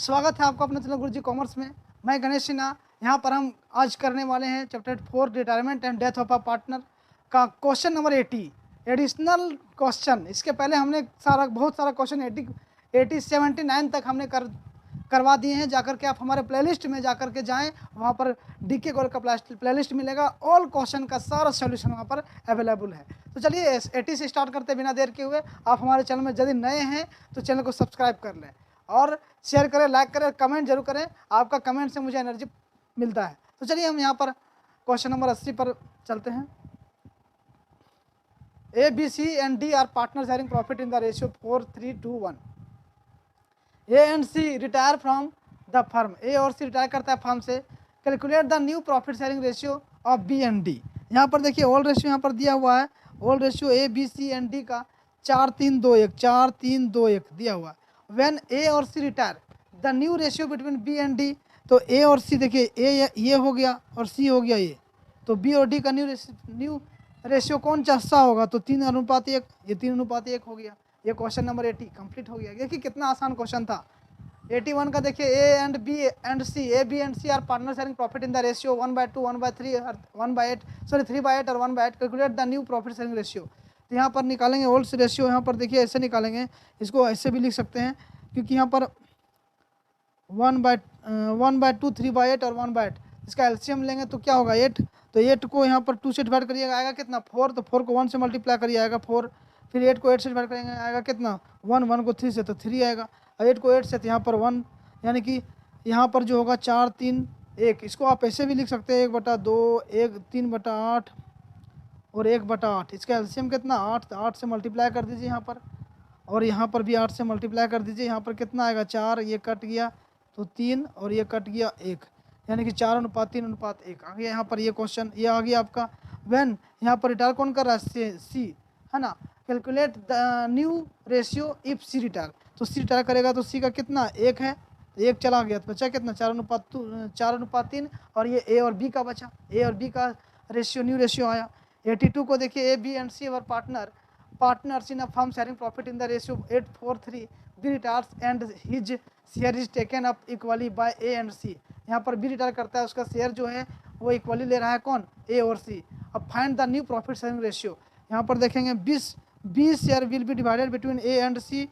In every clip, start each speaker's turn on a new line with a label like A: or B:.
A: स्वागत है आपका अपने चैनल गुरुजी कॉमर्स में। मैं गणेश सिन्हा। यहाँ पर हम आज करने वाले हैं chapter 4 retirement and death of a partner का क्वेश्चन नंबर 80 एडिशनल क्वेश्चन। इसके पहले हमने बहुत सारा क्वेश्चन 80 79 तक हमने करवा दिए हैं। जाकर के आप हमारे प्लेलिस्ट में जाकर के जाएं, वहाँ पर डीके गोल का प्लेलिस्ट मिलेगा। ऑल क्वेश्चन का सारा सॉल्यूशन वहाँ पर अवेलेबल है। तो चलिए 80 से स्टार्ट करते बिना देर के हुए। आप हमारे चैनल में यदि नए हैं तो चैनल को सब्सक्राइब कर लें और शेयर करें, लाइक करें, कमेंट जरूर करें। आपका कमेंट से मुझे एनर्जी मिलता है। तो चलिए हम यहाँ पर क्वेश्चन नंबर 80 पर चलते हैं। A B C and D are partners having profit in the ratio 4:3:1। A and C retire from the firm. A और सी रिटायर करता है फर्म से। Calculate the new profit sharing ratio of B and D. यहाँ पर देखिए old ratio यहाँ पर दिया हुआ है। Old ratio A B C and D का 4:3:2:1 दिया हुआ है। व्हेन ए और C retire the new ratio between B and D. तो ए और सी देखिए, ए ये हो गया और सी हो गया ये, तो बी और डी का न्यू रेशियो कौन सा होगा? तो 3:1, ये 3:1 हो गया। ये क्वेश्चन नंबर 80 कंप्लीट हो गया। देखिए कितना आसान क्वेश्चन था। 81 का देखिए A and B and C, A B and C are partners having profit in the ratio 1/2, 1/3 और 3/8 और 1/8। Calculate the new profit sharing ratio. तो यहाँ पर निकालेंगे ओल्ड रेशियो। यहाँ पर देखिए ऐसे निकालेंगे, इसको ऐसे भी लिख सकते हैं क्योंकि यहाँ पर 1/2, 3/8 और 1/8, इसका एलसीएम लेंगे तो क्या होगा 8। तो 8 को यहाँ पर 2 से डिवाइड करिएगा, आएगा कितना 4। तो 4 को 1 से मल्टीप्लाई करिए, आएगा 4। फिर 8 को 8 से डिवाइड करेंगे, आएगा कितना 1। 1 को 3 से तो 3 आएगा, और 8 को 8 से तो यहाँ पर 1, यानी कि यहाँ पर जो होगा 4:3:1। इसको आप ऐसे भी लिख सकते हैं 1/2, 3/8 और 1/8। इसका एलसीएम कितना 8। 8 से मल्टीप्लाई कर दीजिए यहाँ पर, और यहाँ पर भी 8 से मल्टीप्लाई कर दीजिए। यहाँ पर कितना आएगा 4, ये कट गया तो 3 और ये कट गया 1, यानी कि 4:3:1 आ गया। यहाँ पर ये क्वेश्चन ये आ गया आपका। व्हेन यहाँ पर रिटायर कौन कर रहा है? सी है ना। Calculate the new ratio if C retire. तो सी रिटायर करेगा तो सी का कितना 1 है, तो 1 चला गया तो बचा कितना 4:3, और ये ए और बी का बचा। ए और बी का रेशियो न्यू रेशियो आया। 82 को देखिए ए बी एंड सी और partners in a firm sharing profit in the ratio 8:4:3. B retires and his share is taken up equally by A and C. यहाँ पर B रिटायर करता है, उसका share जो है वो इक्वली ले रहा है कौन? A और C। अब find the new profit sharing ratio. यहाँ पर देखेंगे 20 share will be divided between A and C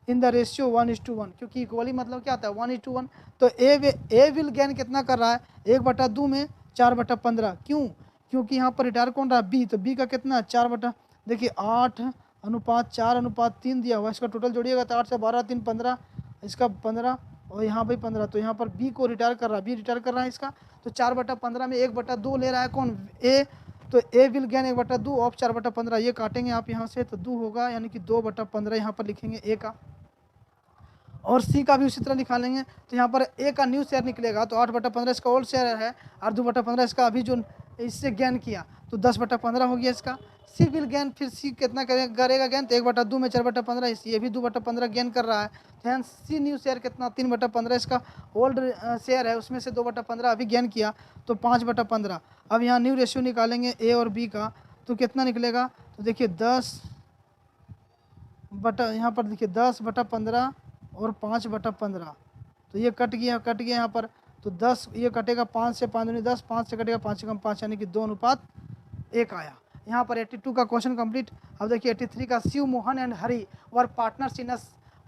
A: in the ratio 1:1, क्योंकि इक्वली मतलब क्या होता है 1:1। तो ए विल गेन कितना कर रहा है 1/2 में 4/15। क्योंकि यहाँ पर रिटायर कौन रहा है? बी। तो बी का कितना 4 देखिए 8:4:3 दिया हुआ। इसका टोटल जोड़िएगा तो 8 से 12 3 15, इसका 15 और यहाँ भी 15। तो यहाँ पर बी को रिटायर कर रहा है, बी रिटायर कर रहा है इसका। तो 4/15 में 1/2 ले रहा है कौन? ए। तो ए विल गेन 1/2 ऑफ 4/15। ये काटेंगे आप यहाँ से तो 2 होगा, यानी कि 2/15 यहाँ पर लिखेंगे ए का। और सी का भी उसी तरह निकालेंगे तो यहाँ पर ए का न्यू शेयर निकलेगा। तो 8/15 इसका ओल्ड शेयर है, और 2/15 इसका अभी जो इससे गेन किया तो 10/15 हो गया इसका। सी विल गेन, फिर सी कितना करेगा गेन? तो 1/2 में 4/15, ये भी 2/15 गेन कर रहा है। तो सी न्यू शेयर कितना 3/15 इसका ओल्ड शेयर है, उसमें से 2/15 अभी गेन किया तो 5/15। अब यहाँ न्यू रेशियो निकालेंगे ए और बी का, तो कितना निकलेगा? तो देखिए 10 यहाँ पर देखिए 10/15 और 5/15। तो ये कट गया यहाँ पर। तो 10 ये कटेगा 5 से, 5 दूनी 10, 5 से कटेगा 5 से कम 5, यानी कि 2:1 आया। यहाँ पर 82 का क्वेश्चन कंप्लीट। अब देखिए 83 का Shiv Mohan and Hari were partners in a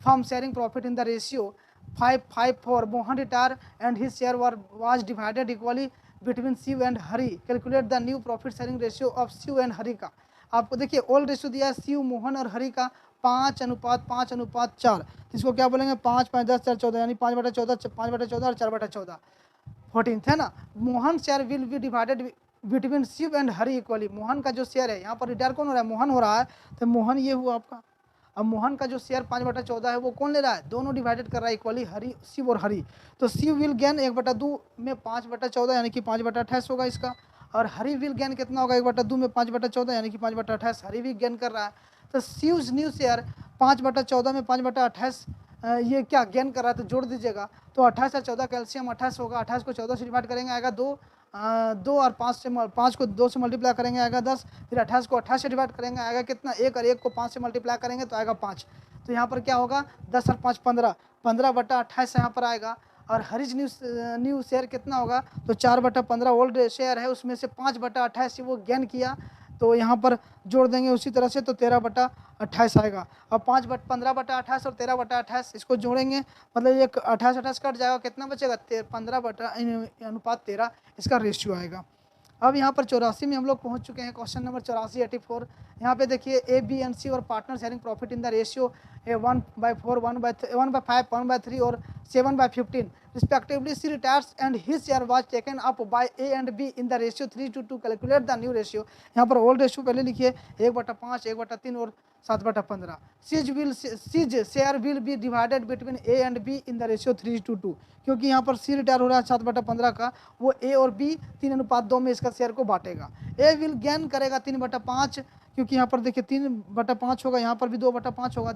A: firm sharing profit in the ratio 5:5:4. Mohan retire and his share was divided equally between Shiv and Hari. Calculate the new profit sharing ratio of Shiv and Hari का। आपको देखिए ओल्ड रेशियो दिया है शिव मोहन और हरी का 5:5:4। इसको क्या बोलेंगे 5 5 10 4 14, यानी 5/14, 5/14 और 4/14 14 है ना। Mohan share will be divided between Shiv and Hari equally. Mohan का जो शेयर है, यहाँ पर रिटायर कौन हो रहा है? मोहन हो रहा है। तो मोहन ये हुआ आपका। अब मोहन का जो शेयर 5/14 है वो कौन ले रहा है? दोनों डिवाइडेड कर रहा है इक्वली, हरी, शिव और हरी। तो शिव विल गेन 1/2 में 5/14, यानी कि 5/28 होगा इसका। और हरी विल गेन कितना होगा 1/2 में 5/14, यानी कि 5/28। हरी भी गेन कर रहा है। तो शिव न्यू शेयर 5/14 में 5/28 ये क्या गेन कर रहा है, तो जोड़ दीजिएगा। तो 28 और 14 कैल्शियम 28 होगा। 28 को 14 से डिवाइड करेंगे आएगा 2, 2 और 5 को 2 से मल्टीप्लाई करेंगे आएगा 10। फिर 28 को 28 से डिवाइड करेंगे आएगा कितना 1, और 1 को 5 से मल्टीप्लाई करेंगे तो आएगा 5। तो यहाँ पर क्या होगा 10 और 5 15, 15/28 यहाँ पर आएगा। और हरीज न्यू शेयर कितना होगा, तो 4/15 ओल्ड शेयर है, उसमें से 5/28 वो गेन किया, तो यहाँ पर जोड़ देंगे उसी तरह से, तो 13/28 आएगा। अब 15/28 और 13/28 इसको जोड़ेंगे, मतलब ये 28 कट जाएगा, कितना बचेगा 15/13 इसका रेशियो आएगा। अब यहाँ पर 84 में हम लोग पहुँच चुके हैं, क्वेश्चन नंबर 84 84। यहाँ पे देखिए ए बी एंड सी और partner sharing profit in the ratio 1/4 1/5 1/3 और 7/15 respectively. C retires and his share was taken up by A and B in the ratio 3:2. Calculate the new ratio. यहाँ पर old ratio पहले लिखिए 1/5 1/3 और 7/15। C's share will be divided between A and B in the ratio 3:2, क्योंकि यहाँ पर C retire हो रहा है 7/15 का, वो A और B 3:2 में इसका शेयर को बांटेगा। A विल गेन करेगा 3/5, क्योंकि यहाँ पर देखिए 3/5 होगा, यहाँ पर भी 2/5 होगा,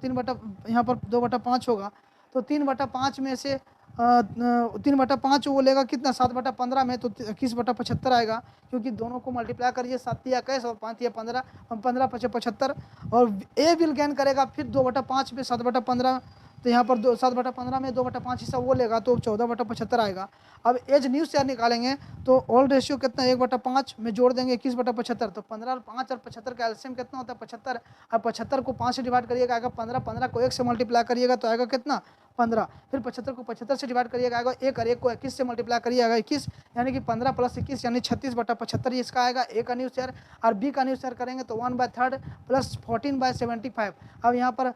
A: यहाँ पर 2/5 होगा, तो 3/5 में से 3/5 वो लेगा कितना 7/15 में, तो 21/75 आएगा, क्योंकि दोनों को मल्टीप्लाई करिए, 7 या 21 और 5 या 15, 15/75। और ए विल गेन करेगा फिर 2/5 में 7/15, तो यहाँ पर 7/15 में 2/5 हिस्सा वो लेगा, तो 14/75 आएगा। अब एज न्यू शेयर निकालेंगे, तो ओल्ड रेशियो कितना 1/5 में जोड़ देंगे 21/75, तो 15 और 5 और 75 का एलसीएम कितना होता है 75। अब 75 को 5 से डिवाइड करिएगा आएगा 15, 15 को 1 से मल्टीप्लाई करिएगा तो आएगा कितना 15, फिर 75 को 75 से डिवाइड करिएगा आएगा 1 और 1 को 21 से मल्टीप्लाई करिएगा 21, यानी कि 15 + 21 यानी 36/75 इसका आएगा ए का न्यू शेयर। और बी का न्यू शेयर करेंगे तो 1/3 + 14/75। अब यहाँ पर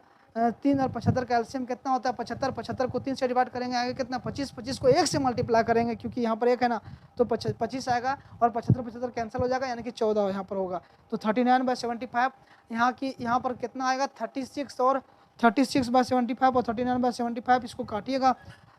A: 3 और 75 का एलसीएम कितना होता है 75, 75 को 3 से डिवाइड करेंगे आगे कितना 25, 25 को 1 से मल्टीप्लाई करेंगे क्योंकि यहाँ पर 1 है ना, तो 25 आएगा, और 75 75 कैंसिल हो जाएगा, यानी कि 14 यहाँ पर होगा, तो 39/75। यहाँ पर कितना आएगा 36 और 36/75 और 39/75 इसको काटिएगा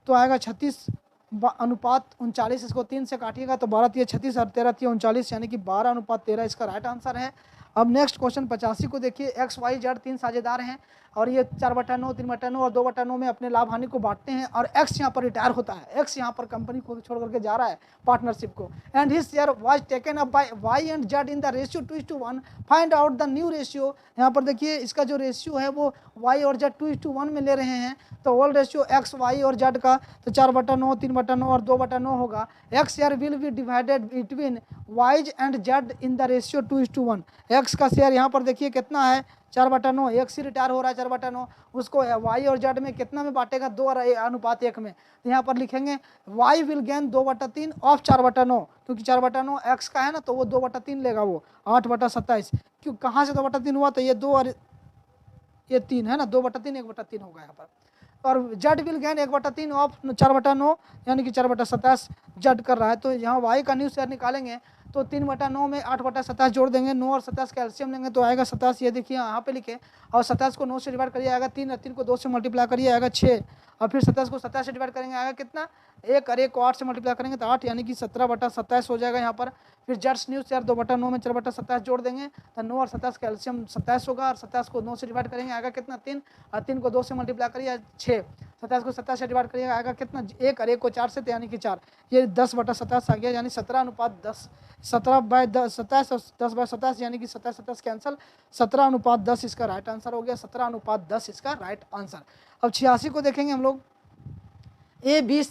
A: तो आएगा 36:39, इसको 3 से काटिएगा तो 12 × 36 और 13 × 39, यानी कि 12:13 इसका राइट आंसर है। अब नेक्स्ट क्वेश्चन 85 को देखिए, एक्स वाई जेड 3 साझेदार हैं और ये 4/9 3/9 और 2/9 में अपने लाभ हानि को बांटते हैं, और एक्स यहाँ पर रिटायर होता है, एक्स यहाँ पर कंपनी को छोड़ करके जा रहा है पार्टनरशिप को, and his share was taken up by Y and Z in the ratio 2:1। Find out the new ratio. यहाँ पर देखिए इसका जो रेशियो है वो वाई और जेड 2:1 में ले रहे हैं, तो ओल्ड रेशियो एक्स वाई और जेड का तो 4/9 3/9 और 2/9 होगा। X share will be divided between wise and Z in the ratio 2:1। X का शेयर यहाँ पर देखिए कितना है 4/9, एक्स ही रिटायर हो रहा है 4/9, उसको वाई और जेड में कितना में बांटेगा 2:1 में, तो यहाँ पर लिखेंगे वाई विल गेन 2/3 ऑफ 4/9, क्योंकि 4/9 एक्स का है ना, तो वो 2/3 लेगा, वो 8/27। क्यों कहाँ से 2/3 हुआ, तो ये 2 और ये 3 है ना, 2/3 1/3 होगा यहाँ पर। और जेड विल गेन 1/3 ऑफ 4/9, यानी कि 4/27 जेड कर रहा है, तो यहाँ वाई का न्यू शेयर निकालेंगे तो 3/9 में 8/27 जोड़ देंगे, 9 और 27 का एलसीएम लेंगे तो आएगा 27, ये देखिए यहाँ पे लिखे, और 27 को 9 से डिवाइड करिए आएगा 3 और 3 को 2 से मल्टीप्लाई करिए आएगा 6, और फिर 27 को 27 से डिवाइड करेंगे आएगा कितना 1 और 1 को 8 से मल्टीप्लाई करेंगे तो 8, यानी कि 17/27 हो जाएगा यहाँ पर। फिर जेड्स न्यू शेयर 2/9 में 4/27 जोड़ देंगे तो 9 और 27 का एलसीएम 27 होगा, और 27 को 9 से डिवाइड करेंगे आएगा कितना 3, और 3 को 2 से मल्टीप्लाई करिए 6, 27 को 27 से डिवाइड करिएगा आएगा कितना 1 और 1 को 4 से, तो यानी कि 4, ये 10/27 आ गया, यानी 17:10, 17/27 और 10/27 यानी कि 27 27 कैंसिल, 17:10 इसका राइट आंसर हो गया, 17:10 इसका राइट आंसर। अब 86 को देखेंगे हम लोग, ए बी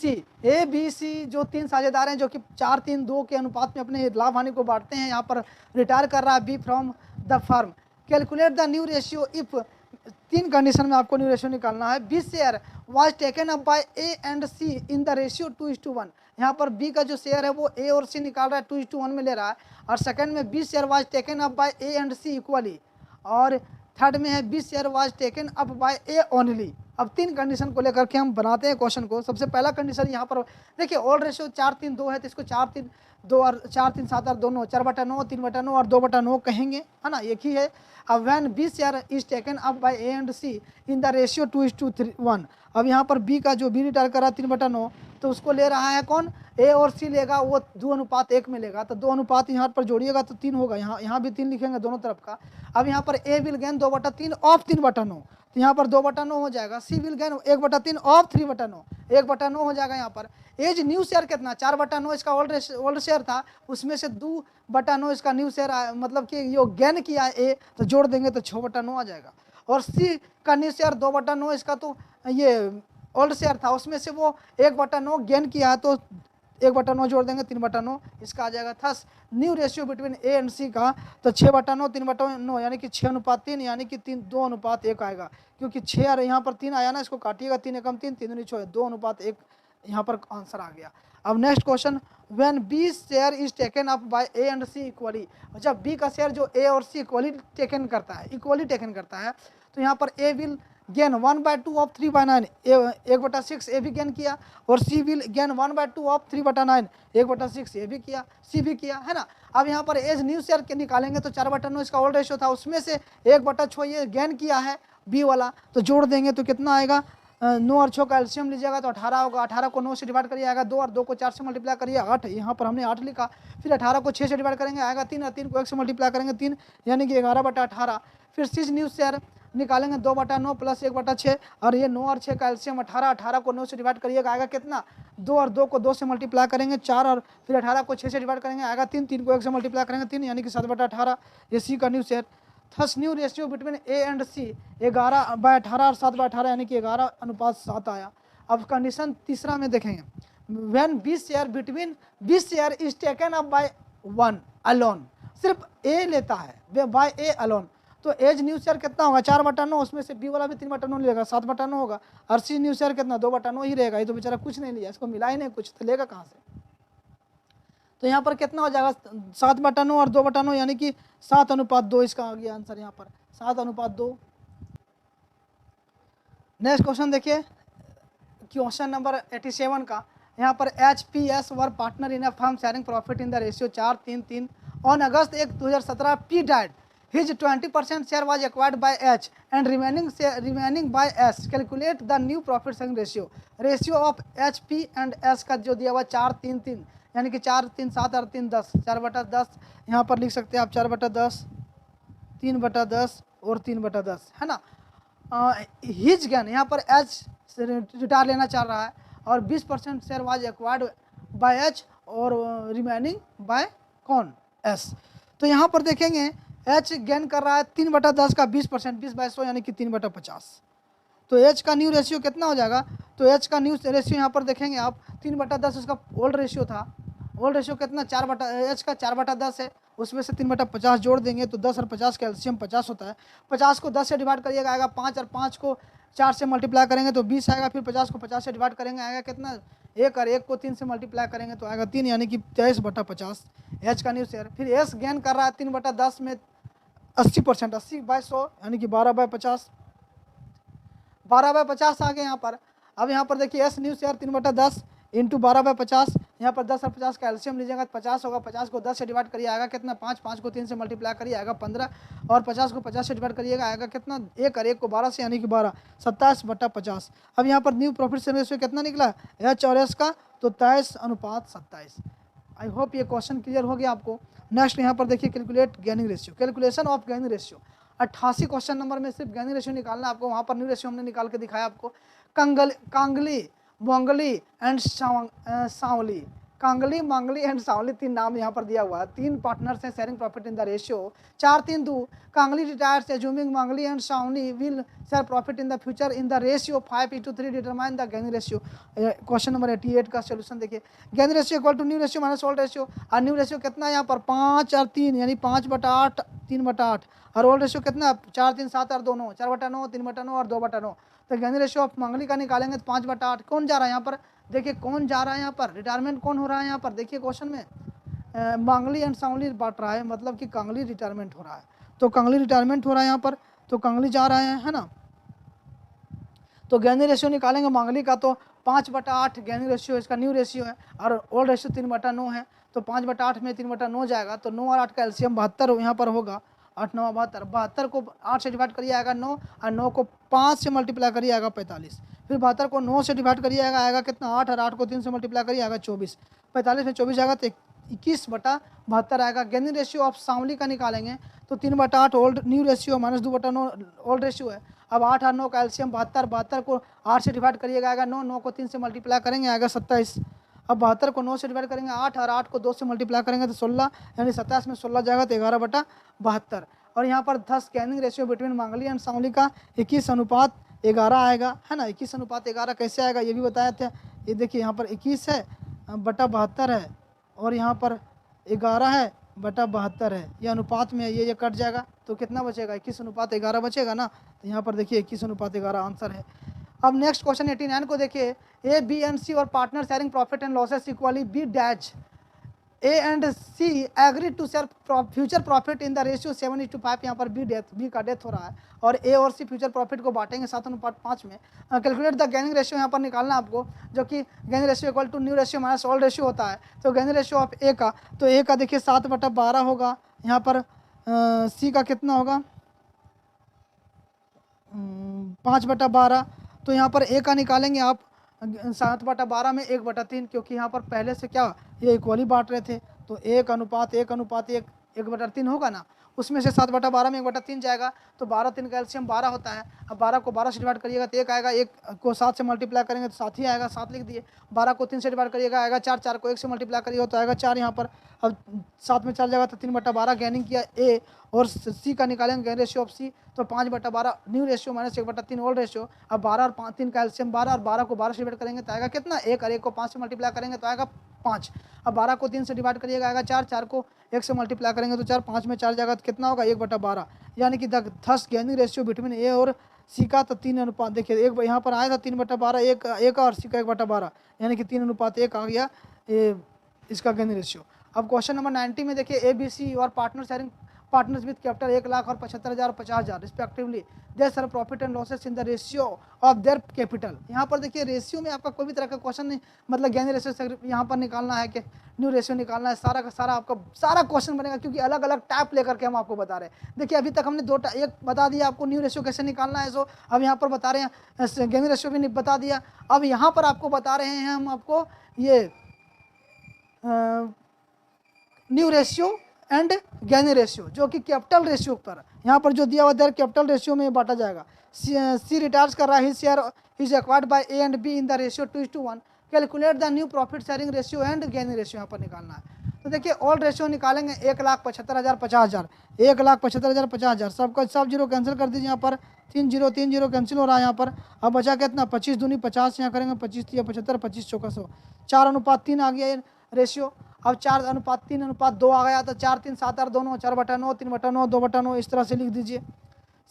A: सी जो 3 साझेदार हैं जो कि 4-3-2 के अनुपात में अपने लाभ हानि को बांटते हैं, यहाँ पर रिटायर कर रहा है B from the firm. Calculate the new ratio if, 3 condition में आपको न्यू रेशियो निकालना है। B share was taken up by A and C in the ratio 2:1। यहाँ पर बी का जो शेयर है वो ए और सी निकाल रहा है 2:1 में ले रहा है, और सेकंड में B share was taken up by A and C equally, और थर्ड में है B share was taken up by A only. अब 3 कंडीशन को लेकर के हम बनाते हैं क्वेश्चन को। सबसे पहला कंडीशन यहाँ पर देखिए, ओल्ड रेशियो 4-3-2 है, तो इसको 4-3-2 और 4-3-7 और दोनों 4/9 3/9 और 2/9 कहेंगे, है ना, एक ही है। अब when B share is taken up by A and C in the ratio 2:1। अब यहाँ पर बी का जो बी रिटायर कर रहा है 3/9, तो उसको ले रहा है कौन, ए और सी लेगा, वो 2:1 में लेगा, तो 2 अनुपात यहाँ पर जोड़िएगा तो 3 होगा, यहाँ भी 3 लिखेंगे दोनों तरफ का। अब यहाँ पर ए विल गेन 2/3 ऑफ 3/9, तो यहाँ पर 2/9 हो जाएगा। सी विल गेन 1/3 ऑफ 3/9, 1/9 हो जाएगा यहाँ पर। एज न्यू शेयर कितना 4/9 इसका ओल्ड शेयर था, उसमें से 2/9 इसका न्यू शेयर मतलब कि यो गेन किया ए, तो जोड़ देंगे तो 6/9 आ जाएगा। और सी का न्यू शेयर 2/9, इसका तो ये ओल्ड शेयर था, उसमें से वो 1/9 गेन किया है, तो 1/9 जोड़ देंगे 3/9, इसका आ जाएगा। Thus new ratio between A and C का, तो 6/9 3/9 यानी कि 6:3 यानी कि 2:1 आएगा, क्योंकि 6 और यहाँ पर 3 आया ना, इसको काटिएगा, 3 एकम 3, 3 दूनी 6, 2:1 यहाँ पर आंसर आ गया। अब next question, when B share is taken up by A and C equally, जब बी का शेयर जो ए और सी इक्वली टेकन करता है, तो यहाँ पर ए विल गेन 1/2 ऑफ 3/9, 1/6 ए भी गेन किया, और सी विल गेन 1/2 ऑफ 3/9, 1/6 ए भी किया, सी भी किया, है ना। अब यहाँ पर एज न्यू शेयर के निकालेंगे तो 4/9 इसका ओल्ड रेशियो था, उसमें से 1/6 ये गेन किया है बी वाला, तो जोड़ देंगे तो कितना आएगा, 9 और 6 का एलसीएम लीजिएगा तो 18 होगा, 18 को 9 से डिवाइड करिए आएगा 2, और 2 को 4 से मल्टीप्लाई करिए 8, यहाँ पर हमने 8 लिखा, फिर 18 को 6 से डिवाइड करेंगे आएगा 3, और 3 को 1 से मल्टीप्लाई करेंगे 3, यानी कि 11/18, फिर सीज न्यू शेयर निकालेंगे 2/9 प्लस 1/6, और ये 9 और 6 का एलसीएम 18, 18 को 9 से डिवाइड करिएगा आएगा कितना, 2, और 2 को 2 से मल्टीप्लाई करेंगे 4, और फिर 18 को 6 से डिवाइड करेंगे आएगा 3, 3 को 1 से मल्टीप्लाई करेंगे 3, यानी कि 7/18, ये सी का new share. Thus new ratio between A and C 11/18 और 7/18 यानी कि 11:7 आया। अब कंडीशन तीसरा में देखेंगे, when B share is taken up by 1 alone, सिर्फ ए लेता है बाय ए अलोन, तो एज न्यू शेयर कितना होगा, 4/9, उसमें से बी वाला भी 3/9 लेगा, 7/9 होगा, और सी न्यू शेयर कितना 2/9 ही रहेगा, ये तो बेचारा कुछ नहीं लिया, इसको मिला ही नहीं कुछ, तो लेगा कहाँ से। तो यहाँ पर कितना हो जाएगा, 7/9 और 2/9 यानी कि 7:2 इसका आ गया आंसर, यहाँ पर 7:2। नेक्स्ट क्वेश्चन देखिए, क्वेश्चन नंबर 87 का, यहाँ पर HPS were partner in a firm sharing profit in the ratio 4:3:3 on August 1, 2017 P died, his 20% share was acquired by H and remaining by S, calculate the new profit sharing ratio of HP and S का जो दिया हुआ 4:3:3 यानी कि 4, 3, 7 और 3, 10, 4/10 यहाँ पर लिख सकते हैं आप, 4/10, 3/10 और 3/10, है ना। हिज गेन यहाँ पर एच रिटायर लेना चाह रहा है, और 20% share was acquired by H और रिमेनिंग बाय कौन, एस। तो यहाँ पर देखेंगे एच गेन कर रहा है 3/10 का 20%, 20/100 यानी कि 3/50, तो एच का न्यू रेशियो कितना हो जाएगा, तो एच का न्यू रेशियो यहाँ पर देखेंगे आप 3/10 उसका ओल्ड रेशियो था, ओल्ड रेशियो कितना एच का 4/10 है, उसमें से 3/50 जोड़ देंगे तो 10 और 50 का एलसीएम 50 होता है, 50 को 10 से डिवाइड करिएगा आएगा 5, और 5 को 4 से मल्टीप्लाई करेंगे तो 20 आएगा, फिर 50 को 50 से डिवाइड करेंगे आएगा कितना 1, और 1 को 3 से मल्टीप्लाई करेंगे तो आएगा 3, यानी कि 23/50 एच का न्यू शेयर। फिर एस गेन कर रहा है 3/10 में 80%, 80/100 यानी कि 12/50, 12/50 आ गए यहाँ पर। अब यहाँ पर देखिए एस न्यू शेयर 3/10 इंटू 12/50, यहाँ पर 10 और 50 का एलसीएम लीजिएगा 50 होगा, 50 को 10 से डिवाइड करिए आएगा कितना 5, 5 को 3 से मल्टीप्लाई करिए आएगा 15, और 50 को 50 से डिवाइड करिएगा आएगा कितना 1, और 1 को 12 से यानी कि 12, 27/50। अब यहाँ पर न्यू प्रॉफिट शेयरिंग रेशियो कितना निकला एच और एस का, तो 23:27। आई होप ये क्वेश्चन क्लियर हो गया आपको। नेक्स्ट यहाँ पर देखिए, calculate gaining ratio, calculation of gaining ratio. 88 question number में सिर्फ गेनिंग रेशियो निकालना है आपको, वहाँ पर न्यू रेशियो हमने निकाल के दिखाया आपको। कांगली, Mowgli and Sawli, कांगली, Mangli and सांवली 3 नाम यहाँ पर दिया हुआ है, 3 पार्टनर्स हैं sharing profit in the ratio 4:3:2। Kangli retires assuming Mangli and Sanwali will share profit in the future in the ratio 5:3, determine the gaining ratio. Question number 88 का सोल्यूशन देखिए, gaining ratio equal to new ratio minus old ratio, और new ratio कितना है यहाँ पर 5 और 3 यानी 5/8, 3/8, और ओल्ड रेशियो कितना 4, 3, 7 और 2, 9, 4/9, 3/9 और 2/9। तो गेनिंग रेशियो ऑफ मांगली का निकालेंगे तो 5/8। कौन जा रहा है यहाँ पर, देखिए कौन जा रहा है यहाँ पर, रिटायरमेंट कौन हो रहा है यहाँ पर, देखिए क्वेश्चन में मांगली एंड सांवली बांट रहा है, मतलब कि कांगली रिटायरमेंट हो रहा है, तो कांगली रिटायरमेंट हो रहा है यहाँ पर, तो कांगली जा रहा है ना। तो गेनिंग रेशियो निकालेंगे मांगली का तो 5/8 गेनिंग रेशियो इसका न्यू रेशियो है, और ओल्ड रेशियो 3/9 है, तो 5/8 में 3/9 जाएगा, तो 9 और 8 का एलसीएम 72 यहाँ पर होगा, 8, 9, 72, 72 को 8 से डिवाइड करिए आएगा 9, और 9 को 5 से मल्टीप्लाई करिए आएगा 45, फिर 72 को 9 से डिवाइड करिए आएगा कितना 8, और 8 को 3 से मल्टीप्लाई करिए आएगा 24, 45 में 24 आएगा तो 21/72 आएगा। गेनिंग रेशियो ऑफ सांवली का निकालेंगे तो 3/8 old new ratio minus 2/9 old ratio है। अब 8 और 9 का एलसीएम 72, 72 को 8 से डिवाइड करिएगा आएगा 9, 9 को 3 से मल्टीप्लाई करेंगे आएगा 27। अब 72 को 9 से डिवाइड करेंगे 8, और 8 को 2 से मल्टीप्लाई करेंगे तो 16, यानी 27 में 16 जाएगा तो 11/72। और यहाँ पर thus gaining ratio between Mangli and सांवली का 21:11 आएगा, है ना। 21:11 कैसे आएगा ये भी बताया था। ये देखिए यहाँ पर 21 है बटा 72 है, और यहाँ पर 11 है बटा 72 है, ये अनुपात में है, ये कट जाएगा तो कितना बचेगा, 21:11 बचेगा ना। तो यहाँ पर देखिए 21:11 आंसर है। अब नेक्स्ट क्वेश्चन 89 को देखिए, ए बी एंड सी और partner sharing profit and losses equally, B dash A and C agree to share future profit in the ratio 7:5। यहाँ पर बी का डेथ हो रहा है और ए और सी फ्यूचर प्रॉफिट को बांटेंगे 7:5 में। कैलकुलेट द गेनिंग रेशियो यहाँ पर निकालना है आपको, जो कि gaining ratio equal to new ratio minus old ratio होता है। तो गेनिंग रेशियो ऑफ ए का, तो ए का देखिए 7/12 होगा, यहाँ पर सी का कितना होगा 5/12। तो यहाँ पर ए का निकालेंगे आप 7/12 में 1/3, क्योंकि यहाँ पर पहले से क्या ये इक्वली बांट रहे थे, तो 1:1:1 होगा ना, उसमें से 7/12 में 1/3 जाएगा, तो 12 का एलसीएम 12 होता है। अब 12 को 12 से डिवाइड करिएगा तो 1 आएगा, 1 को 7 से मल्टीप्लाई करेंगे तो 7 ही आएगा, 7 लिख दिए। 12 को 3 से डिवाइड करिएगा आएगा 4, 4 को 1 से मल्टीप्लाई करिएगा तो आएगा 4 यहाँ पर। अब 7 में 4 जाएगा तो 3/12 गेनिंग किया ए, और सी का निकालेंगे गेन रेशियो ऑफ सी, तो 5/12 new ratio minus 1/3 old ratio. अब 12 और 3 का एलसीएम 12, और 12 को 12 से डिवाइड करेंगे तो आएगा कितना 1, और 1 को 5 से मल्टीप्लाई करेंगे तो आएगा 5। अब 12 को 3 से डिवाइड करिएगा आएगा 4, 4 को 1 से मल्टीप्लाई करेंगे तो 4, 5 में 4 जाएगा तो कितना होगा 1/12। यानी कि थस गेनिंग रेशियो बिटवीन ए और सी का, तो 3 देखिए एक यहाँ पर आया था 3/12 एक और सी का 1/12, यानी कि 3:1 आ गया इसका गेनिंग रेशियो। अब क्वेश्चन नंबर 90 में देखिए, ए बी सी और partner sharing partners with capital 1,00,000 और 75,000 और 50,000 respectively, their share profit and losses in the ratio of their capital. यहाँ पर देखिए रेशियो में आपका कोई भी तरह का क्वेश्चन नहीं, मतलब गेनिंग रेशियो से यहाँ पर निकालना है कि न्यू रेशियो निकालना है, सारा का सारा आपका सारा क्वेश्चन बनेगा, क्योंकि अलग अलग टाइप लेकर के हम आपको बता रहे हैं। देखिए अभी तक हमने एक बता दिया आपको न्यू रेशियो कैसे निकालना है, सो अब यहाँ पर बता रहे हैं गेनिंग रेशियो भी बता दिया। अब यहाँ पर आपको बता रहे हैं हम आपको ये new ratio and gaining ratio, जो कि कैपिटल रेशियो पर यहाँ पर जो दिया हुआ है कैपिटल रेशियो में बांटा जाएगा। सी रिटायर्स कर रहा है, his share is acquired by A and B in the ratio 2:1। Calculate the new profit sharing ratio and gaining ratio यहाँ पर निकालना है। तो देखिए ओल्ड रेशियो निकालेंगे 1,75,000 50,000, 1,75,000 50,000, सबका सब जीरो कैंसिल कर दीजिए। यहाँ पर 3 जीरो कैंसिल हो रहा है यहाँ पर। अब बचा कितना 25 दूनी 50, यहाँ करेंगे 25 या 75, 25 चौका 100, 4:3 आ गया ये रेशियो। अब 4:3:2 आ गया, तो 4, 3, 7, 8, 2, 9, 4/9, 3/9, 2/9 इस तरह से लिख दीजिए।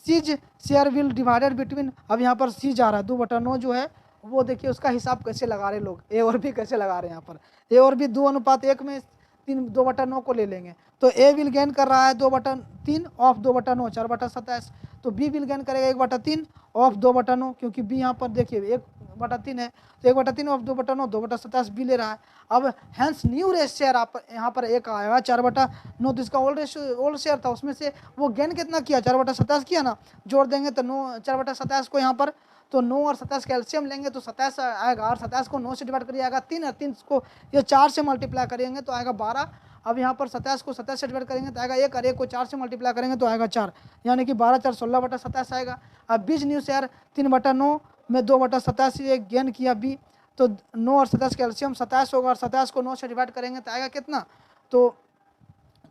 A: C's share will divided between, अब यहाँ पर सीज आ रहा है 2/9 जो है वो देखिए उसका हिसाब कैसे लगा रहे लोग, ए और बी कैसे लगा रहे हैं। यहाँ पर ए और बी 2:1 में 2/9 को ले लेंगे, तो ए विल गेन कर रहा है 2/3 ऑफ 2/9 4/27, तो बी विल गेन करेगा 1/3 ऑफ 2/9, क्योंकि बी यहाँ पर देखिए 1/3 है, तो 1/3 ऑफ 2/9 2/27 बी ले रहा है। अब हैंस न्यू रेस शेयर आप यहाँ पर एक आएगा 4/9, तो इसका ओल्ड शेयर था, उसमें से वो गेन कितना किया 4/27 किया ना, जोड़ देंगे तो 9 4/27 को यहाँ पर, तो 9 और 27 का एलसीएम लेंगे तो 27 आएगा, और 27 को 9 से डिवाइड करिए आएगा 3, और 3 को ये 4 से मल्टीप्लाई करेंगे तो आएगा 12। अब यहाँ पर 27 को 27 से डिवाइड करेंगे तो आएगा 1, और 1 को 4 से मल्टीप्लाई करेंगे तो आएगा 4, यानी कि 12 4 16/27 आएगा। अब बीच न्यू शेयर 3/9 में 2/27 ये गेन किया बी, तो 9 और 27 का एलसीएम 27 होगा, और 27 को 9 से डिवाइड करेंगे तो आएगा कितना, तो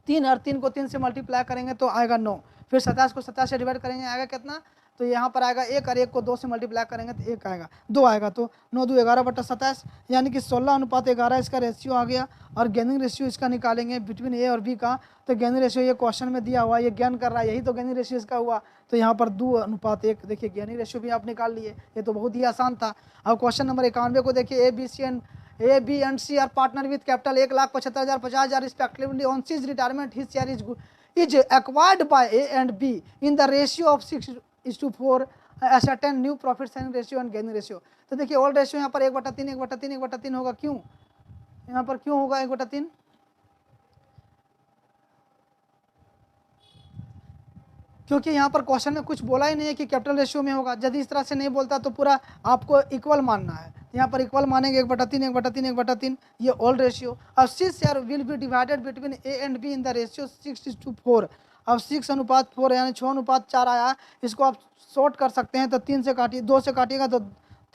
A: 3, और 3 को 3 से मल्टीप्लाई करेंगे तो आएगा 9, फिर 27 को 27 से डिवाइड करेंगे आएगा कितना, तो यहाँ पर आएगा 1, और 1 को 2 से मल्टीप्लाई करेंगे तो 1 आएगा 2 आएगा, तो 9 2 11/27, यानी कि 16:11 इसका रेशियो आ गया। और गेनिंग रेशियो इसका निकालेंगे बिटवीन ए और बी का, तो गेनिंग रेशियो ये क्वेश्चन में दिया हुआ, ये गेन कर रहा है, यही तो गेनिंग रेशियो इसका हुआ, तो यहाँ पर 2:1 देखिए गेनिंग रेशियो भी आप निकाल लिए, ये तो बहुत ही आसान था। अब क्वेश्चन नंबर 91 को देखिए, A B and C are partner with capital 1,75,000 50,000 respectively on C's retirement, his share is acquired by A and B in the ratio of 6:4 ascertain new profit sharing ratio and gaining ratio. तो देखिए old ratio यहाँ पर 1/3 1/3 1/3 होगा, क्यों यहाँ पर क्यों होगा 1/3, क्योंकि यहाँ पर क्वेश्चन में कुछ बोला ही नहीं है कि कैपिटल रेशियो में होगा। यदि इस तरह से नहीं बोलता तो पूरा आपको इक्वल मानना है, यहाँ पर इक्वल मानेंगे 1/3 1/3 1/3, ये ओल्ड रेशियो। अब 6 share will be divided between A and B in the ratio 6:4। अब 6:4 यानी 6:4 आया, इसको आप शॉर्ट कर सकते हैं, तो 3 से काटिए 2 से काटिएगा तो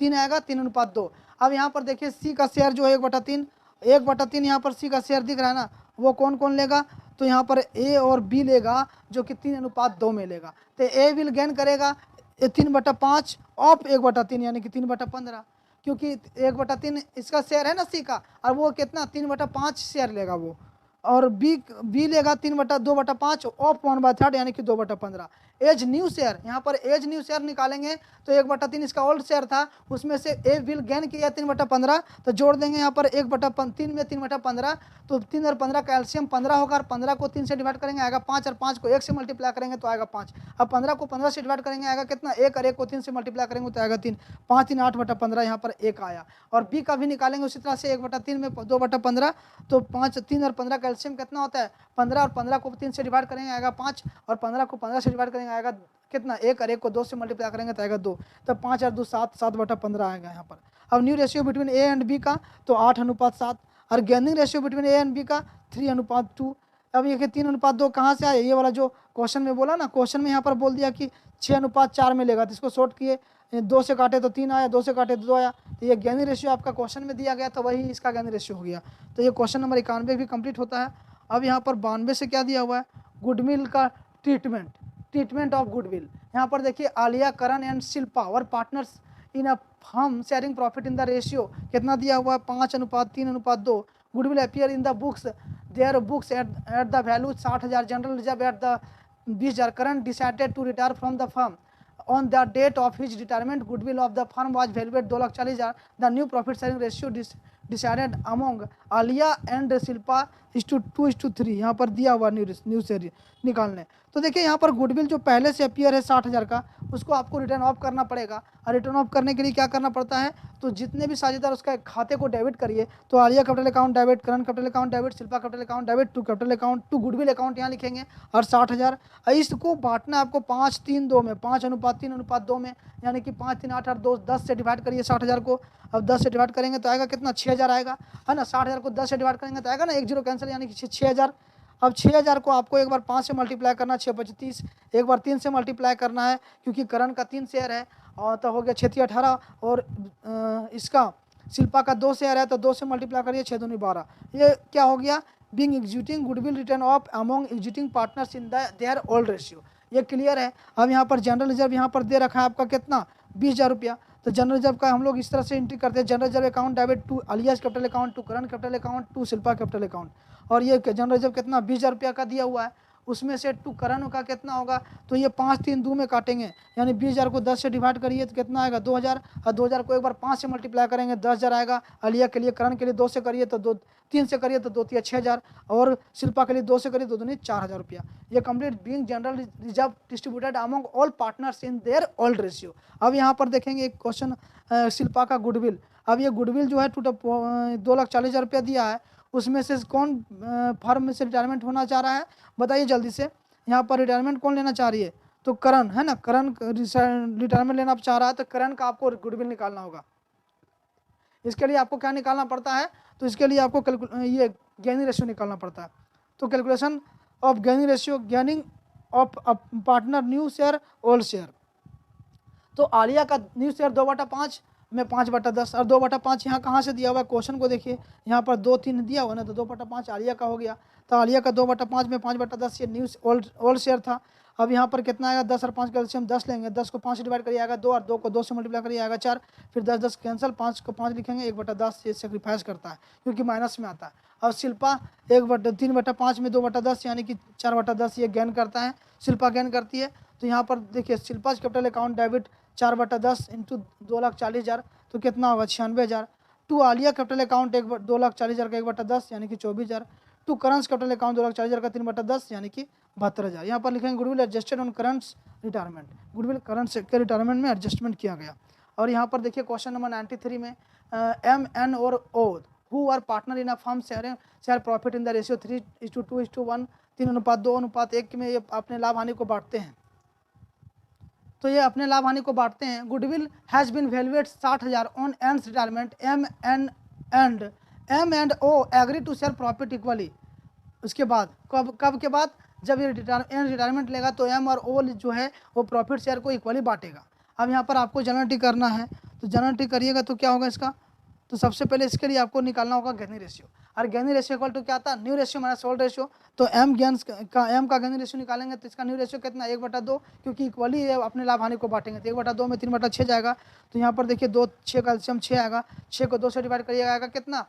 A: 3 आएगा 3:2। अब यहाँ पर देखिए सी का शेयर जो है 1/3 यहाँ पर सी का शेयर दिख रहा है ना, वो कौन कौन लेगा, तो यहाँ पर ए और बी लेगा जो कि 3:2 में लेगा, तो ए विल गेन करेगा 3/5 ऑफ 1/3 यानी कि 3/15, क्योंकि 1/3 इसका शेयर है ना सी का, और वो कितना 3/5 शेयर लेगा वो, और बी लेगा 3/2/5 ऑफ 1/3 यानी कि 2/15। एज न्यू शेयर, यहाँ पर एज न्यू शेयर निकालेंगे तो 1/3 इसका ओल्ड शेयर था, उसमें से ए विल गेन किया 3/15, तो जोड़ देंगे यहाँ पर 1/3 में 3/15, तो 3 और 15 का एलसीएम 15 होगा, और 15 को 3 से डिवाइड करेंगे आएगा 5, और 5 को 1 से मल्टीप्लाई करेंगे तो आएगा 5। अब 15 को 15 से डिवाइड करेंगे आएगा कितना 1, और 1 को 3 से मल्टीप्लाई करेंगे तो आएगा 3, 5 3 8/15 यहाँ पर 1 आया। और बी का भी निकालेंगे उसी तरह से 1/3 में 2/15, तो 5 3 और 15 का एलसीएम कितना होता है 15, और 15 को 3 से डिवाइड करेंगे आएगा 5, और 15 को 15 से डिवाइड करेंगे आएगा कितना 1, और 1 को 2 से मल्टीप्लाई करेंगे तो आएगा 2, तो 5 और 2 7, 7/15 आएगा यहाँ पर। अब new ratio between A and B का तो 8:7, और gaining ratio between A and B का 3:2। अब ये 3:2 कहाँ से आया, ये वाला जो क्वेश्चन में बोला ना, क्वेश्चन में यहाँ पर बोल दिया कि 6:4 में लेगा, तो इसको शॉर्ट किए, 2 से काटे तो 3 आया, 2 से काटे तो 2 आया, तो ये गेनिंग रेशियो आपका क्वेश्चन में दिया गया, तो वही इसका गेनिंग रेशियो हो गया। तो ये क्वेश्चन नंबर 91 भी कंप्लीट होता है। अब यहाँ पर 92 से क्या दिया हुआ है, गुडविल का ट्रीटमेंट ऑफ गुडविल। यहाँ पर देखिए Aliya, Karan and Shilpa were partners in a firm sharing profit in the ratio कितना दिया हुआ है 5:3:2। Goodwill appear in the books their books at the value 60,000, general reserve at the 20,000। Karan decided to retire from the firm on the date of his retirement. Goodwill of the firm was valued 2,40,000. The new profit sharing ratio decided among Alia and Shilpa is to 2:3। यहाँ पर दिया हुआ new share निकालने। तो देखिए यहाँ पर goodwill जो पहले से अपीयर है 60,000 का, उसको आपको रिटर्न ऑफ करना पड़ेगा, और रिटर्न ऑफ करने के लिए क्या करना पड़ता है, तो जितने भी साझेदार उसका खाते को डेबिट करिए, तो Aliya capital account debit, Karan capital account debit, Shilpa capital account debit to capital account to goodwill account यहाँ लिखेंगे, और 60,000। इसको बांटना आपको 5:3:2 में, 5:3:2 में, यानी कि 5 3 8 8 2 10 से डिवाइड करिए 60,000 को। अब 10 से डिवाइड करेंगे तो आएगा कितना 6,000 आएगा, है ना। 60,000 को 10 से डिवाइड करेंगे तो आएगा ना 1 0 कैंसिल, यानी कि 6,000। अब 6,000 को आपको एक बार 5 से मल्टीप्लाई करना 6×5 = 30, एक बार 3 से मल्टीप्लाई करना है क्योंकि करण का 3 शेयर है, और तो हो गया 6 18, और इसका शिल्पा का 2 शेयर है तो 2 से मल्टीप्लाई करिए 6 दूनी 12। ये क्या हो गया, being executing goodwill return of among executing partners in their old ratio. ये क्लियर है। अब यहाँ पर जनरल रिजर्व यहाँ पर दे रखा है आपका कितना 20,000 रुपया, तो जनरल रिजर्व का हम लोग इस तरह से एंट्री करते हैं, general reserve account debit to Aliya's capital account to Karan capital account to Shilpa capital account. और ये जनरल रिजर्व कितना 20,000 रुपया का दिया हुआ है, उसमें से टू करण का कितना होगा, तो ये 5 3 2 में काटेंगे, यानी 20,000 को 10 से डिवाइड करिए तो कितना आएगा 2,000, और 2,000 को एक बार 5 से मल्टीप्लाई करेंगे 10,000 आएगा। अलिया के लिए, करण के लिए 2 से करिए तो 3 से करिए तो 2 3 6,000, और शिल्पा के लिए 2 से करिए तो 2 दूनी 4,000 रुपया। ये complete being general reserve distributed among all partners in their old ratio. अब यहाँ पर देखेंगे एक क्वेश्चन शिल्पा का गुडविल। अब ये गुडविल जो है 2,40,000 रुपया दिया है, उसमें से कौन फर्म में से रिटायरमेंट होना चाह रहा है, बताइए जल्दी से। यहाँ पर रिटायरमेंट कौन लेना चाह रही है, तो करण है ना, करण रिटायरमेंट लेना चाह रहा है, तो करण का आपको गुडविल निकालना होगा। इसके लिए आपको क्या निकालना पड़ता है, तो इसके लिए आपको ये गेनिंग रेशियो निकालना पड़ता है। तो calculation of gaining ratio, gaining of partner new share old share. तो आलिया का न्यू शेयर 2/5 में 5/10, और 2/5 यहाँ कहाँ से दिया हुआ है, क्वेश्चन को देखिए, यहाँ पर 2 3 दिया हुआ ना, तो 2/5 आलिया का हो गया। तो आलिया का 2/5 में 5/10 ये न्यू ओल्ड शेयर था। अब यहाँ पर कितना आएगा 10 और 5 का एलसीएम 10 लेंगे, 10 को 5 से डिवाइड करिए आएगा 2, और 2 को 2 से मल्टीप्लाई करिए आएगा 4, फिर 10 10 कैंसिल, 5 को 5 लिखेंगे, 1/10 ये सेक्रीफाइस करता है क्योंकि माइनस में आता है। अब शिल्पा 3/5 में 2/10 यानी कि 4/10 ये गेन करता है, शिल्पा गेन करती है। तो यहाँ पर देखिए Shilpa capital account debit 4/10 into 2,40,000 तो कितना होगा 96,000। टू आलिया कैपिटल अकाउंट 2,40,000 का 1/10 यानी कि 24,000। टू करंस कैपिटल अकाउंट 2,40,000 का 3/10 यानी कि 72,000। यहाँ पर लिखेंगे goodwill adjusted on currents retirement, goodwill current के रिटायरमेंट में एडजस्टमेंट किया गया। और यहाँ पर देखिए क्वेश्चन नंबर 93 में एम एन और O who are partner in a firm share profit in the ratio 3:2:1, 3:2:1 में ये अपने लाभ हानि को बांटते हैं। तो ये अपने लाभ हानि को बांटते हैं। Goodwill has been valued at 60,000 on N's retirement, M and O agree to share profit equally. उसके बाद कब के बाद, जब ये रिटायरमेंट लेगा तो एम और ओ जो है वो प्रॉफिट शेयर को इक्वली बांटेगा। अब यहाँ पर आपको जनरल एंट्री करना है, तो जनरल एंट्री करिएगा तो क्या होगा इसका तो सबसे पहले इसके लिए आपको निकालना होगा गेनिंग रेशियो। और गेनिंग रेशियो इक्वल टू क्या आता है, new ratio minus old ratio. तो एम गेनिंग रेशियो निकालेंगे तो इसका न्यू रेशियो कितना 1/2, क्योंकि इक्वली अपने लाभ हानि को बांटेंगे तो 1/2 में 3/6 जाएगा। तो यहाँ पर देखिए 2 6 का एलसीएम 6 आएगा, 6 को 2 से डिवाइड करिएगा आएगा कितना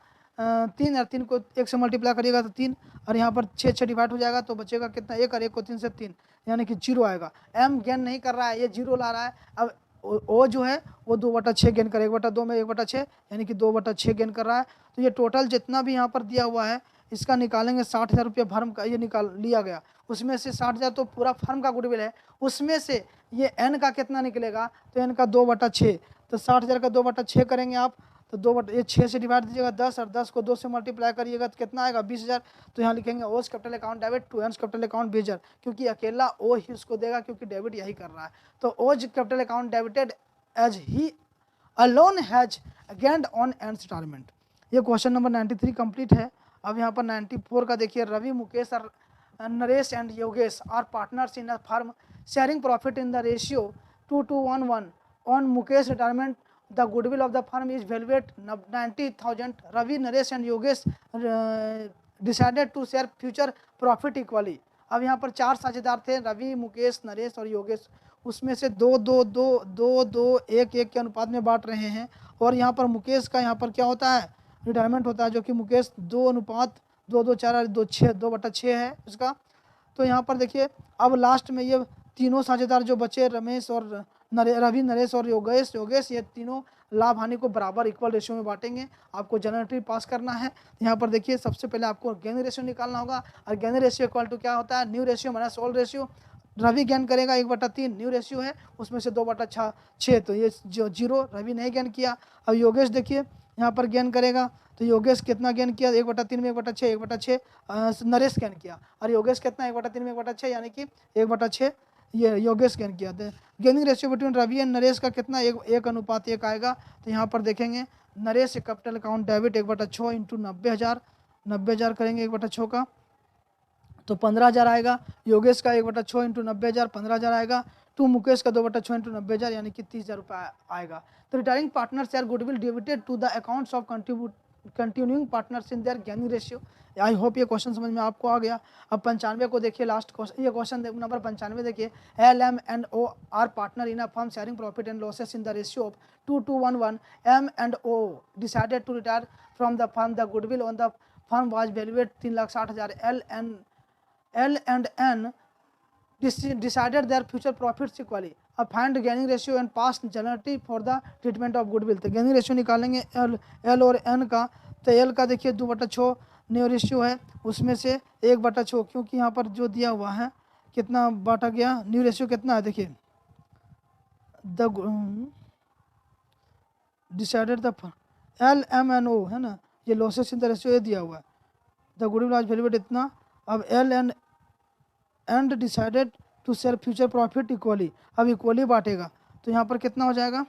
A: 3, और 3 को 1 से मल्टीप्लाई करिएगा तो 3, और यहाँ पर 6 6 डिवाइड हो जाएगा तो बचेगा कितना 1, और 1 को 3 से 3 यानी कि 0 आएगा। एम गेन नहीं कर रहा है, ये 0 ला रहा है। अब ओ जो है वो 2/6 गेन करेगा, 1/2 में 1/6 यानी कि 2/6 गेन कर रहा है। तो ये टोटल जितना भी यहाँ पर दिया हुआ है इसका निकालेंगे 60,000 रुपये फर्म का ये निकाल लिया गया, उसमें से 60,000 तो पूरा फर्म का गुडविल है, उसमें से ये एन का कितना निकलेगा तो एन का 2/6। तो 60,000 का 2/6 करेंगे आप तो 6 से डिवाइड दीजिएगा 10, और 10 को 2 से मल्टीप्लाई करिएगा तो कितना आएगा 20,000। तो यहाँ लिखेंगे O's capital account debit to N's capital account भेजर, क्योंकि अकेला ओ ही उसको देगा क्योंकि डेबिट यही कर रहा है। तो O's capital account debited as he alone has gained on N's retirement. ये क्वेश्चन नंबर 93 कंप्लीट है। अब यहाँ पर 94 का देखिए, रवि मुकेश और Naresh and Yogesh are partners in a firm sharing profit in the ratio 2:1 on Mukesh retirement the goodwill of the firm is valued 90,000. Ravi, Naresh and Yogesh decided to share future profit equally. अब यहाँ पर 4 साझेदार थे, रवि, मुकेश, नरेश और योगेश, उसमें से 2-2-2-2-2-1-1 के अनुपात में बांट रहे हैं। और यहाँ पर मुकेश का यहाँ पर क्या होता है, रिटायरमेंट होता है, जो कि मुकेश 2:2-2-4 2/6 है उसका। तो यहाँ पर देखिए अब लास्ट में ये तीनों साझेदार जो बचे, रमेश और रवि, नरेश और योगेश, ये तीनों लाभ हानि को बराबर इक्वल रेशियो में बांटेंगे। आपको जनरल पास करना है। यहाँ पर देखिए सबसे पहले आपको गेनिंग रेशियो निकालना होगा, और गेनिंग रेशियो इक्वल टू क्या होता है, new ratio minus old ratio. Ravi gain करेगा 1/3, न्यू रेशियो है उसमें से 2/6, तो ये जो 0 रवि नहीं गेन किया। अब योगेश देखिए यहाँ पर गेन करेगा तो योगेश कितना गेन किया 1/3 में 1/6 नरेश गेन किया, और योगेश कितना 1/3 में 1/6 यानी कि 1/6 ये योगेश गेन किया था। Gaining ratio between Ravi and Naresh का कितना 1:1 आएगा। तो यहाँ पर देखेंगे Naresh capital account debit 1/6 into 90,000 करेंगे 1/6 का तो 15,000 आएगा। योगेश का 1/6 इंटू 90,000 15,000 आएगा। टू मुकेश का 2/6 इंटू 90,000 यानी कि 30,000 रुपये आएगा। तो retiring partner share goodwill debited to the accounts of continuing partners in their gaining ratio. I hope ये क्वेश्चन समझ में आपको आ गया। अब 95 को देखिए, लास्ट क्वेश्चन, ये क्वेश्चन नंबर 95 देखिए, LM&O are partner in a firm sharing profit and losses in the ratio of 2:1. M&O decided to retire from the firm. The goodwill on the firm was valued 3,60,000. L&N decided their future profits equally. Find gaining ratio and past generality for the treatment of goodwill। तो gaining ratio निकालेंगे L और N का। तो L का देखिए 2/6 new ratio है, उसमें से 1/6, क्योंकि यहाँ पर जो दिया हुआ है कितना बांटा गया, न्यू रेशियो कितना है देखिए, द डिसाइडेड द LM&O है ना, ये लॉसेस इन द रेशियो ये दिया हुआ है, द गुडविल वाज वैल्यूड इतना। अब L&N decided to share future profit equally, अब इक्वली बांटेगा तो यहाँ पर कितना हो जाएगा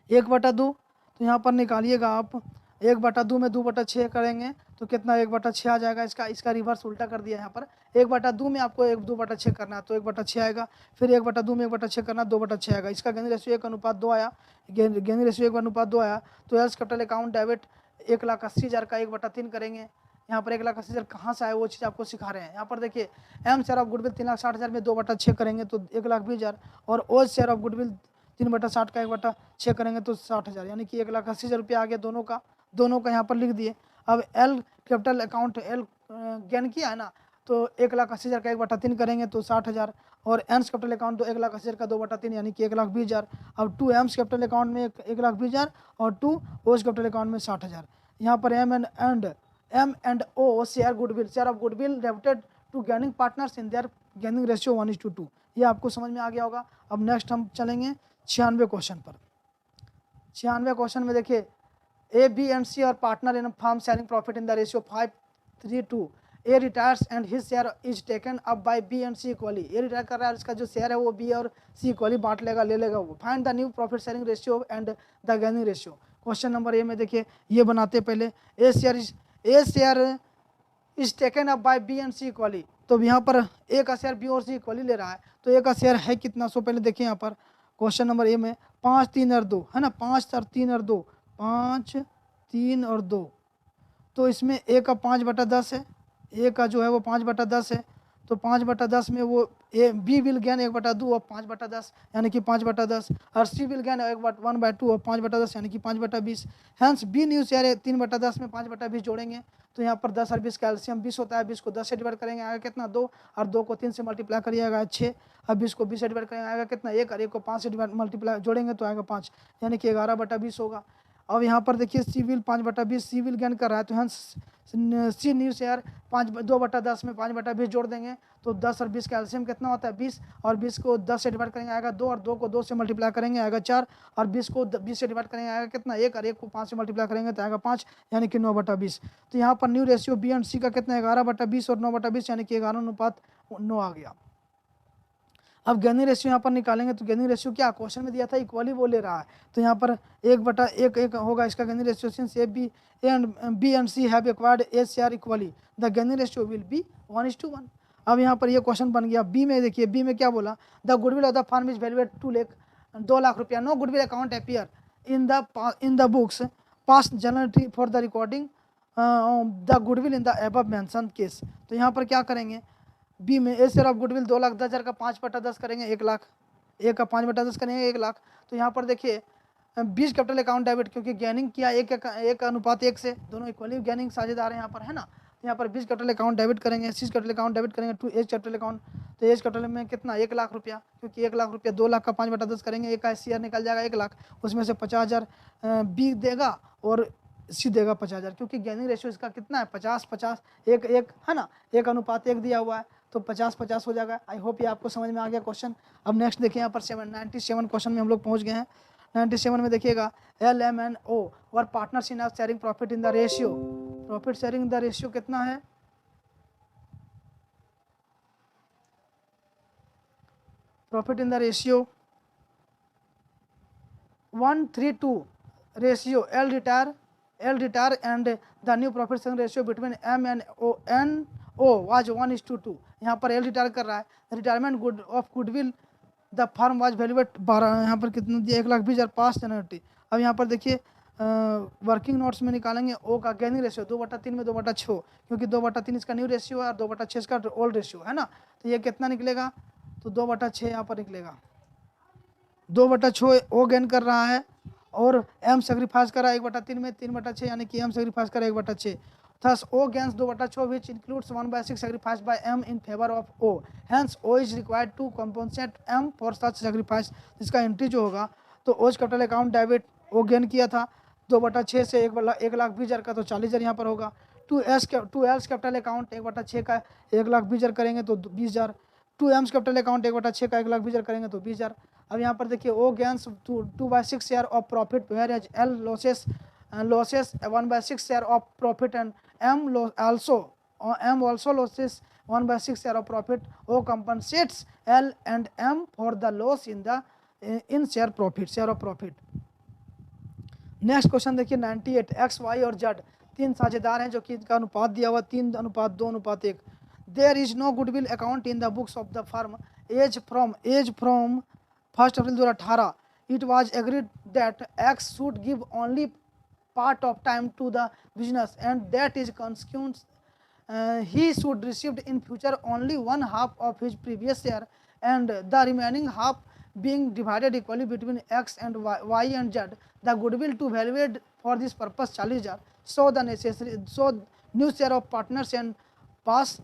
A: 1/2। तो यहाँ पर निकालिएगा आप 1/2 में 2/6 करेंगे तो कितना 1/6 आ जाएगा। इसका रिवर्स उल्टा कर दिया यहाँ पर, 1/2 में आपको 2/6 करना है तो 1/6 आएगा, फिर 1/2 में 1/6 करना 2/6 आएगा। इसका गेनिंग रेशियो 1:2 आया, गेनिंग रेशियो 1:2 आया। तो एल्स कैपिटल अकाउंट डेबिट 1,80,000 का 1/3 करेंगे। यहाँ पर 1,80,000 कहाँ से आए वो चीज़ आपको सिखा रहे हैं। यहाँ पर देखिए एम शेयर ऑफ गुडविल 3,60,000 में 2/6 करेंगे तो 1,20,000, और ओज शेयर ऑफ गुडविल 3/60 का 1/6 करेंगे तो 60,000, यानी कि 1,80,000 रुपया आ गया दोनों का यहाँ पर लिख दिए। अब L capital account L gain किया है ना, तो 1,80,000 का 1/3 करेंगे तो 60,000, और एम्स कैपिटल अकाउंट तो 1,80,000 का 2/3 यानी कि 1,20,000। अब टू एम्स कैपिटल अकाउंट में 1,20,000 और टू ओज कैपिटल अकाउंट में 60,000। यहाँ पर M&O share of goodwill debited to gaining partners in their gaining ratio 1:2। ये आपको समझ में आ गया होगा। अब नेक्स्ट हम चलेंगे 96 क्वेश्चन पर। 96 क्वेश्चन में देखिए A, B and C are partner in a firm sharing profit in the ratio 5:3. A retires and his share is taken up by B and C equally. A retire कर रहा है, इसका जो share है वो B और C equally बांट लेगा, ले लेगा वो। Find the new profit sharing ratio and the gaining ratio. Question number A में देखिए, ये बनाते पहले A share is taken up bye B and C equally. तो यहाँ पर A का शेयर B और C इक्वली ले रहा है, तो A का शेयर है कितना, सो पहले देखिए यहाँ पर क्वेश्चन नंबर ए में 5 3 और 2 है ना, 5 और 3 और 2, 5 3 और 2, तो इसमें ए का 5/10 है, ए का जो है वो 5/10 है, तो 5/10 में वो A B will gain 1/2 of 5/10 यानी कि 5/10, और सी विल गेन 1/2 ऑफ 5/10 यानी कि 5/20। हैंस बी न्यू शेयर है 3/10 में 5/20 जोड़ेंगे तो यहाँ पर 10 और 20 कैल्शियम 20 होता है, 20 को 10 से डिवाइड करेंगे आएगा कितना 2, और 2 को 3 से मल्टीप्लाई करिएगा 6, और 20 को 20 से डिवाइड करेंगे आएगा कितना 1, और 1 को 5 से डिवाइड मल्टीप्लाई जोड़ेंगे तो आएगा 5, यानी कि 11/20 होगा। अब यहाँ पर देखिए सी विल 5/20 सी विल गेन कर रहा है, तो हैंस सी न्यू शेयर 2/10 में 5/20 जोड़ देंगे तो 10 और 20 का एलसीएम कितना होता है 20, और 20 को 10 से डिवाइड करेंगे आएगा 2, और 2 को 2 से मल्टीप्लाई करेंगे आएगा 4, और 20 को 20 से डिवाइड करेंगे आएगा कितना 1, और 1 को 5 से मल्टीप्लाई करेंगे तो आएगा 5, यानी कि 9/20। तो यहाँ पर new ratio B and C का कितना 11/20 और 9/20 यानी कि 11:9 आ गया। अब गेनिंग रेशियो यहाँ पर निकालेंगे तो गेनिंग रेशियो क्या क्वेश्चन में दिया था इक्वली वो ले रहा है, तो यहाँ पर 1/1 होगा इसका gaining ratio, since A B and C have acquired a share equally the gaining ratio will be 1:1। अब यहाँ पर ये क्वेश्चन बन गया। बी में देखिए, बी में क्या बोला, the goodwill of the firm is valuate 2 lakh रुपया, no goodwill account appear in the books past journal entry for the recording the goodwill in the above mention case. तो यहाँ पर क्या करेंगे, बी में ए शेयर ऑफ गुडविल 2,10,000 का 5/10 करेंगे 1 लाख, ए का 5/10 करेंगे 1 लाख। तो यहाँ पर देखिए 20 कैपिटल अकाउंट डेबिट, क्योंकि गेनिंग किया 1:1 से, दोनों इक्वली गेनिंग साझेदार हैं यहाँ पर, है ना। तो यहाँ पर 20 कैपिटल अकाउंट डेबिट करेंगे, 30 कैपिटल अकाउंट डेबिट करेंगे टू एज कैपिटल अकाउंट, तो एज कैपिटल में कितना 1 लाख रुपया, क्योंकि 1 लाख रुपया 2 लाख का 5/10 करेंगे, एक का शेयर निकल जाएगा 1 लाख, उसमें से 50,000 बी देगा और सी देगा 50,000, क्योंकि गेनिंग रेशियो इसका कितना है 50-50 1:1 है ना, 1:1 दिया हुआ है तो 50-50 हो जाएगा। आई होप ये आपको समझ में आ गया क्वेश्चन। अब नेक्स्ट देखिए यहाँ पर 97 क्वेश्चन में हम लोग पहुँच गए हैं। 97 में देखिएगा LMNO और partners in sharing profit in the ratio, profit sharing the ratio कितना है, profit in the ratio 1:3 ratio L retire and the new profit sharing ratio between M and O was 1:2। यहाँ पर L रिटायर कर रहा है, retirement good of goodwill the firm was valuate 12, यहाँ पर कितना दिया 1,20,000 पास जनरेटी। अब यहाँ पर देखिए वर्किंग नोट्स में निकालेंगे ओ का गेनिंग रेशियो 2/3 में 2/6, क्योंकि 2/3 इसका न्यू रेशियो है और 2/6 इसका ओल्ड रेशियो है ना, तो ये कितना निकलेगा, तो 2/6 यहाँ पर निकलेगा, 2/6 ओ गेन कर रहा है और एम सेक्रीफाइस कर रहा है 1/3 में 3/6, यानी कि एम सेक्रीफाइस कर रहा है 1/6। Thus, O gains 2/6 which includes 1/6 sacrificed by M in favor of O. Hence, O is required to compensate M for such sacrifice। इसका एंट्री जो होगा तो O's capital account debit O gain किया था 2/6 से 1,20,000 का, तो 40,000 यहाँ पर होगा। टू एल्स कैपिटल अकाउंट 1/6 का 1,20,000 करेंगे तो 20,000, टू एम्स कैपिटल अकाउंट 1/6 का 1,20,000 करेंगे तो 20,000। अब यहाँ पर देखिए O gains 2/6 share of profit whereas L losses 1/6 share of profit and M also losses 1/6 share of profit। O compensates L and M for the loss in share of profit। Next question देखिए 98 X, Y और Z 3 साझेदार हैं जो कि इनका अनुपात दिया हुआ 3:2:1। There is no goodwill account in the books of the firm as from 1 April 2018। It was agreed that X should give only part of time to the business and that is consequence he should receive in future only 1/2 of his previous share and the remaining half being divided equally between X and Y and Z। The goodwill to valuate for this purpose 40,000। So new share of partners and pass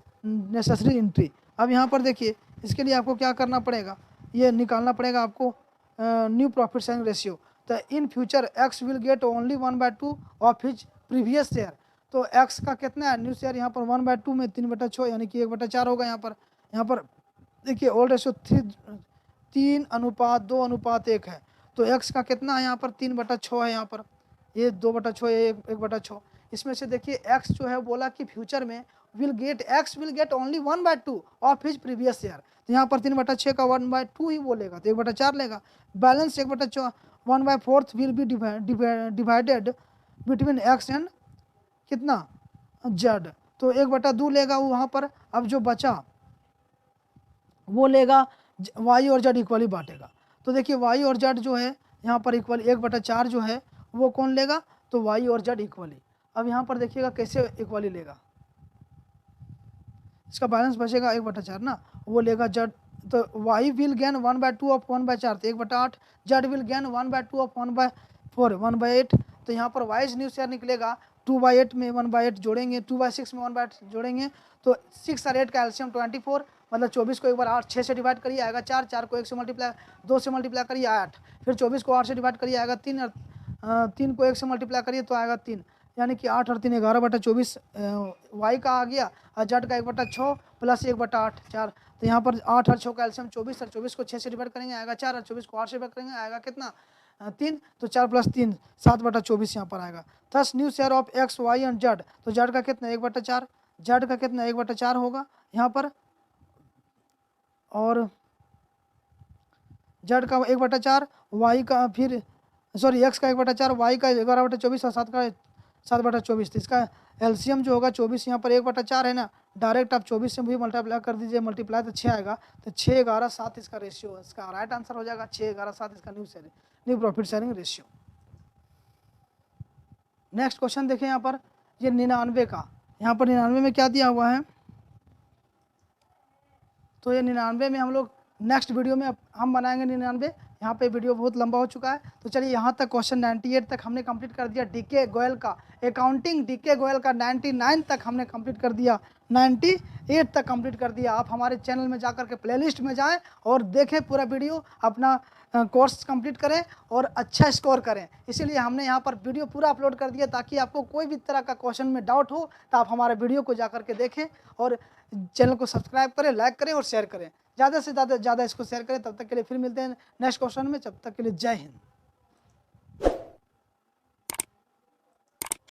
A: necessary entry। अब यहाँ पर देखिए इसके लिए आपको क्या करना पड़ेगा, ये निकालना पड़ेगा आपको न्यू प्रॉफिट शेयरिंग रेशियो। तो in future X will get only 1/2 of his previous share. तो X का कितना है न्यू शेयर यहाँ पर 1/2 में 3/6 यानी कि 1/4 होगा। यहाँ पर देखिए ओल्ड रेशियो 3:2:1 है, तो X का कितना है यहाँ पर 3/6 है, यहाँ पर ये 2/6 1/6। इसमें से देखिए X जो है बोला कि फ्यूचर में X will get only 1/2 of his previous share. तो यहाँ पर 3/6 का 1/2 ही बोलेगा तो 1/4 लेगा। Balance 1/4 will be divided between X and कितना Z, तो 1/2 लेगा वो वहाँ पर। अब जो बचा वो लेगा Y और Z इक्वली बांटेगा। तो देखिए Y और Z जो है यहाँ पर इक्वल 1/4 जो है वो कौन लेगा, तो वाई और जेड इक्वली। अब यहाँ पर देखिएगा कैसे इक्वली लेगा, इसका बैलेंस बचेगा 1/4 ना, वो लेगा जेड, तो वाई विल गेन 1/2 ऑफ 1/4 तो 1/8, जेड विल गेन 1/2 ऑफ 1/4 1/8। तो यहाँ पर वाइज न्यू शेयर निकलेगा 2/8 में 1/8 जोड़ेंगे, 2/6 में 1/8 जोड़ेंगे, तो 6 और 8 का एल्शियम 24, मतलब 24 को एक बार 8 6 से डिवाइड करिए आएगा 4, 4 को 1 से मल्टीप्लाई 2 से मल्टीप्लाई करिए 8, फिर 24 को 8 से डिवाइड करिए आएगा 3, और 3 को 1 से मल्टीप्लाई करिए तो आएगा 3, यानी कि 8 और 3 11/24 वाई का आ गया, और जेड का 1/6 प्लस 1/8 4। तो यहाँ पर 8 और 6 का एल्शियम 24, और 24 को 6 से डिवाइड करेंगे आएगा 4, और 24 को 8 से डिवाइड करेंगे आएगा कितना 3, तो 4 + 3 7/24 यहाँ पर आएगा। Thus new share of X Y and Z, तो जेड का कितना 1/4, जेड का कितना 1/4 होगा यहाँ पर, और जेड का 1/4, वाई का फिर सॉरी एक्स का 1/4, वाई का 11/24 और 7 का 7/24। तो इसका एलसीएम जो होगा 24, यहाँ पर 1/4 है ना, डायरेक्ट आप 24 से भी मल्टीप्लाई कर दीजिए, मल्टीप्लाई तो 6 आएगा, तो 6 11 7 इसका रेशियो है, इसका राइट आंसर हो जाएगा 6 11 7 इसका new profit sharing ratio. Next question देखें यहाँ पर, ये 99 का, यहाँ पर 99 में क्या दिया हुआ है, तो ये 99 में हम लोग नेक्स्ट वीडियो में हम बनाएंगे 99। यहाँ पे वीडियो बहुत लंबा हो चुका है, तो चलिए यहाँ तक क्वेश्चन 98 तक हमने कंप्लीट कर दिया। डीके गोयल का अकाउंटिंग, डीके गोयल का 99 तक हमने कंप्लीट कर दिया, 98 तक कंप्लीट कर दिया। आप हमारे चैनल में जाकर के प्लेलिस्ट में जाएं और देखें पूरा वीडियो, अपना कोर्स कंप्लीट करें और अच्छा स्कोर करें। इसीलिए हमने यहाँ पर वीडियो पूरा अपलोड कर दिया, ताकि आपको कोई भी तरह का क्वेश्चन में डाउट हो तो आप हमारे वीडियो को जाकर के देखें, और चैनल को सब्सक्राइब करें, लाइक करें और शेयर करें, ज़्यादा से ज़्यादा इसको शेयर करें। तब तक के लिए फिर मिलते हैं नेक्स्ट क्वेश्चन में, तब तक के लिए जय हिंद।